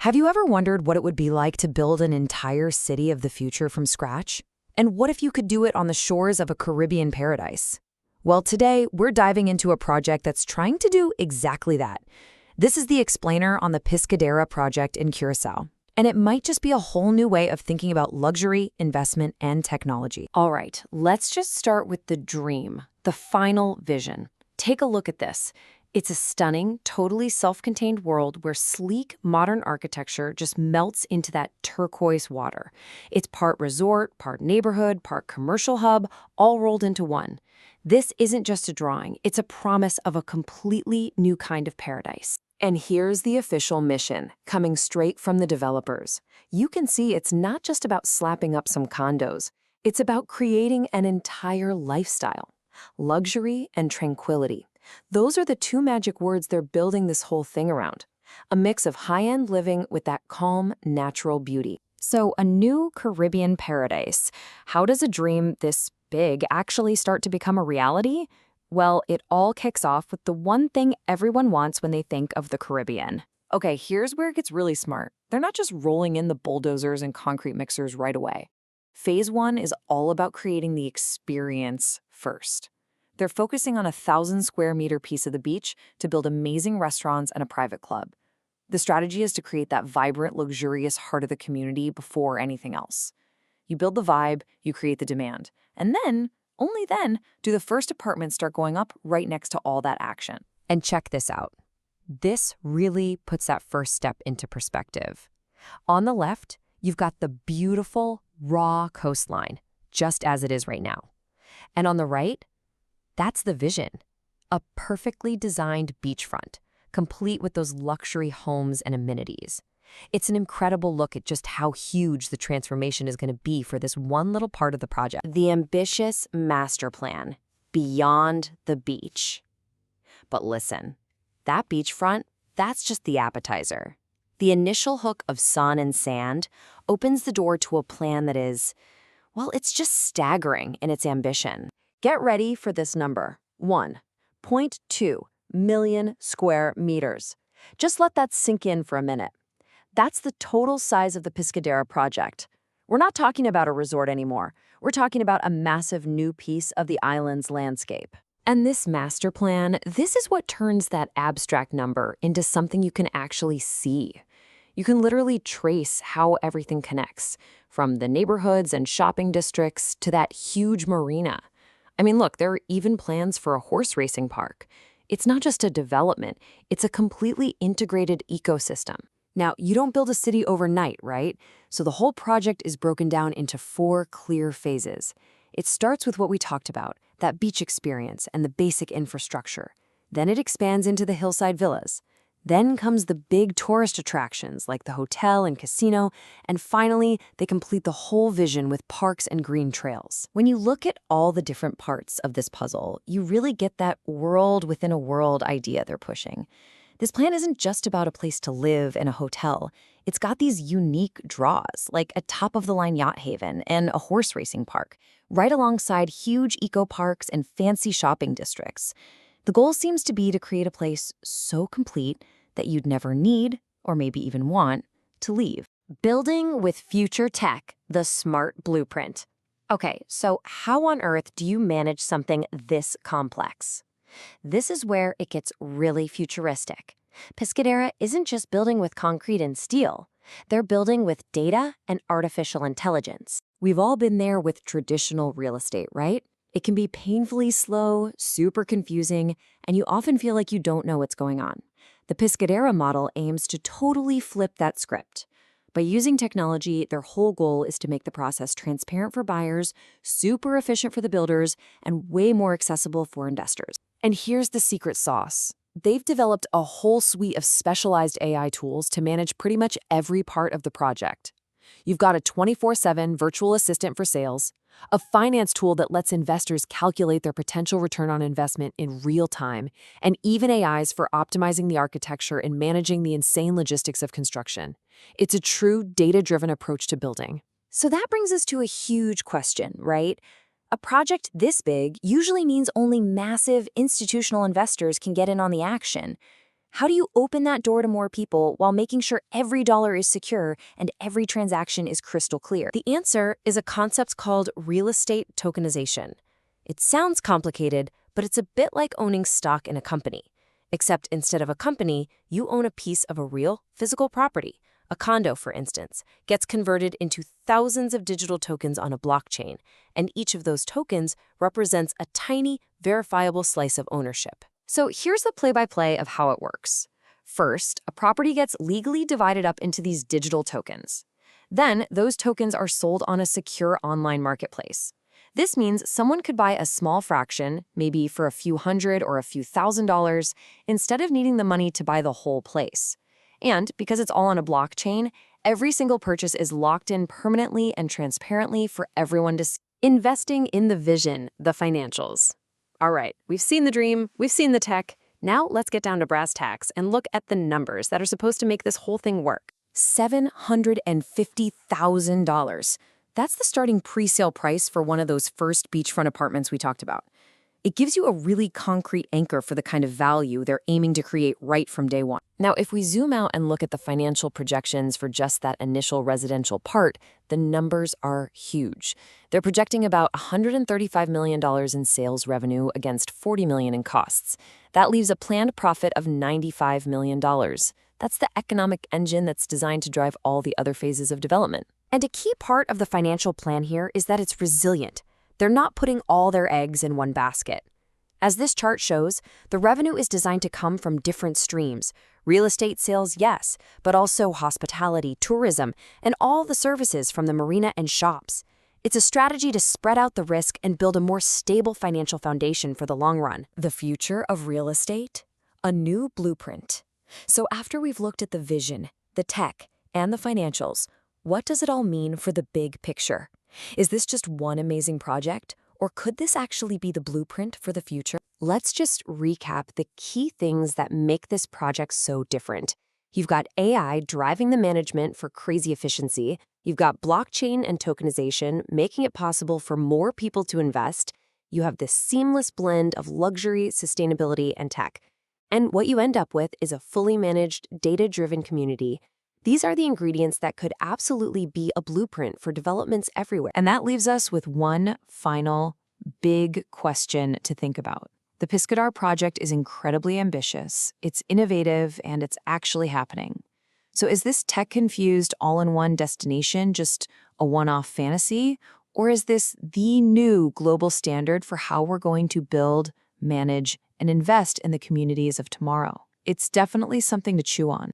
Have you ever wondered what it would be like to build an entire city of the future from scratch? And what if you could do it on the shores of a Caribbean paradise? Well, today we're diving into a project that's trying to do exactly that. This is the explainer on the Piskadera project in Curaçao. And it might just be a whole new way of thinking about luxury, investment, and technology. All right, let's just start with the dream, the final vision. Take a look at this. It's a stunning, totally self-contained world where sleek, modern architecture just melts into that turquoise water. It's part resort, part neighborhood, part commercial hub, all rolled into one. This isn't just a drawing, it's a promise of a completely new kind of paradise. And here's the official mission, coming straight from the developers. You can see it's not just about slapping up some condos. It's about creating an entire lifestyle. Luxury and tranquility. Those are the two magic words they're building this whole thing around. A mix of high-end living with that calm, natural beauty. So, a new Caribbean paradise. How does a dream this big actually start to become a reality? Well, it all kicks off with the one thing everyone wants when they think of the Caribbean. Okay, here's where it gets really smart. They're not just rolling in the bulldozers and concrete mixers right away. Phase 1 is all about creating the experience first. They're focusing on a 1,000-square-meter piece of the beach to build amazing restaurants and a private club. The strategy is to create that vibrant, luxurious heart of the community before anything else. You build the vibe, you create the demand, and then, only then, do the first apartments start going up right next to all that action. And check this out. This really puts that first step into perspective. On the left, you've got the beautiful, raw coastline, just as it is right now. And on the right, that's the vision. A perfectly designed beachfront, complete with those luxury homes and amenities. It's an incredible look at just how huge the transformation is going to be for this one little part of the project. The ambitious master plan, beyond the beach. But listen, that beachfront, that's just the appetizer. The initial hook of sun and sand opens the door to a plan that is, well, it's just staggering in its ambition. Get ready for this number, 1.2 million square meters. Just let that sink in for a minute. That's the total size of the Piskadera project. We're not talking about a resort anymore. We're talking about a massive new piece of the island's landscape. And this master plan, this is what turns that abstract number into something you can actually see. You can literally trace how everything connects, from the neighborhoods and shopping districts to that huge marina. I mean, look, there are even plans for a horse racing park. It's not just a development, it's a completely integrated ecosystem. Now, you don't build a city overnight, right? So the whole project is broken down into 4 clear phases. It starts with what we talked about, that beach experience and the basic infrastructure. Then it expands into the hillside villas. Then comes the big tourist attractions like the hotel and casino, and finally, they complete the whole vision with parks and green trails. When you look at all the different parts of this puzzle, you really get that world within a world idea they're pushing. This plan isn't just about a place to live in a hotel. It's got these unique draws, like a top-of-the-line yacht haven and a horse racing park, right alongside huge eco-parks and fancy shopping districts. The goal seems to be to create a place so complete that you'd never need, or maybe even want, to leave. Building with future tech, the smart blueprint. Okay, so how on earth do you manage something this complex? This is where it gets really futuristic. Piskadera isn't just building with concrete and steel. They're building with data and artificial intelligence. We've all been there with traditional real estate, right? It can be painfully slow, super confusing, and you often feel like you don't know what's going on. The Piskadera model aims to totally flip that script. By using technology, their whole goal is to make the process transparent for buyers, super efficient for the builders, and way more accessible for investors. And here's the secret sauce. They've developed a whole suite of specialized AI tools to manage pretty much every part of the project. You've got a 24/7 virtual assistant for sales, a finance tool that lets investors calculate their potential return on investment in real time, and even AIs for optimizing the architecture and managing the insane logistics of construction. It's a true data-driven approach to building. So that brings us to a huge question, right? A project this big usually means only massive institutional investors can get in on the action. How do you open that door to more people while making sure every dollar is secure and every transaction is crystal clear? The answer is a concept called real estate tokenization. It sounds complicated, but it's a bit like owning stock in a company. Except instead of a company, you own a piece of a real, physical property. A condo, for instance, gets converted into thousands of digital tokens on a blockchain, and each of those tokens represents a tiny, verifiable slice of ownership. So here's the play-by-play of how it works. First, a property gets legally divided up into these digital tokens. Then, those tokens are sold on a secure online marketplace. This means someone could buy a small fraction, maybe for a few hundred or a few $1,000s, instead of needing the money to buy the whole place. And because it's all on a blockchain, every single purchase is locked in permanently and transparently for everyone to see. Investing in the vision, the financials. All right, we've seen the dream, we've seen the tech. Now let's get down to brass tacks and look at the numbers that are supposed to make this whole thing work. $750,000. That's the starting pre-sale price for one of those first beachfront apartments we talked about. It gives you a really concrete anchor for the kind of value they're aiming to create right from day one. Now, if we zoom out and look at the financial projections for just that initial residential part, the numbers are huge. They're projecting about $135 million in sales revenue against $40 million in costs. That leaves a planned profit of $95 million. That's the economic engine that's designed to drive all the other phases of development. And a key part of the financial plan here is that it's resilient. They're not putting all their eggs in one basket. As this chart shows, the revenue is designed to come from different streams. Real estate sales, yes, but also hospitality, tourism, and all the services from the marina and shops. It's a strategy to spread out the risk and build a more stable financial foundation for the long run. The future of real estate? A new blueprint. So after we've looked at the vision, the tech, and the financials, what does it all mean for the big picture? Is this just one amazing project, or could this actually be the blueprint for the future? Let's just recap the key things that make this project so different. You've got AI driving the management for crazy efficiency. You've got blockchain and tokenization making it possible for more people to invest. You have this seamless blend of luxury, sustainability, and tech. And what you end up with is a fully managed, data-driven community. These are the ingredients that could absolutely be a blueprint for developments everywhere. And that leaves us with one final big question to think about. The Piskadera project is incredibly ambitious, it's innovative, and it's actually happening. So is this tech-confused all-in-one destination just a one-off fantasy? Or is this the new global standard for how we're going to build, manage, and invest in the communities of tomorrow? It's definitely something to chew on.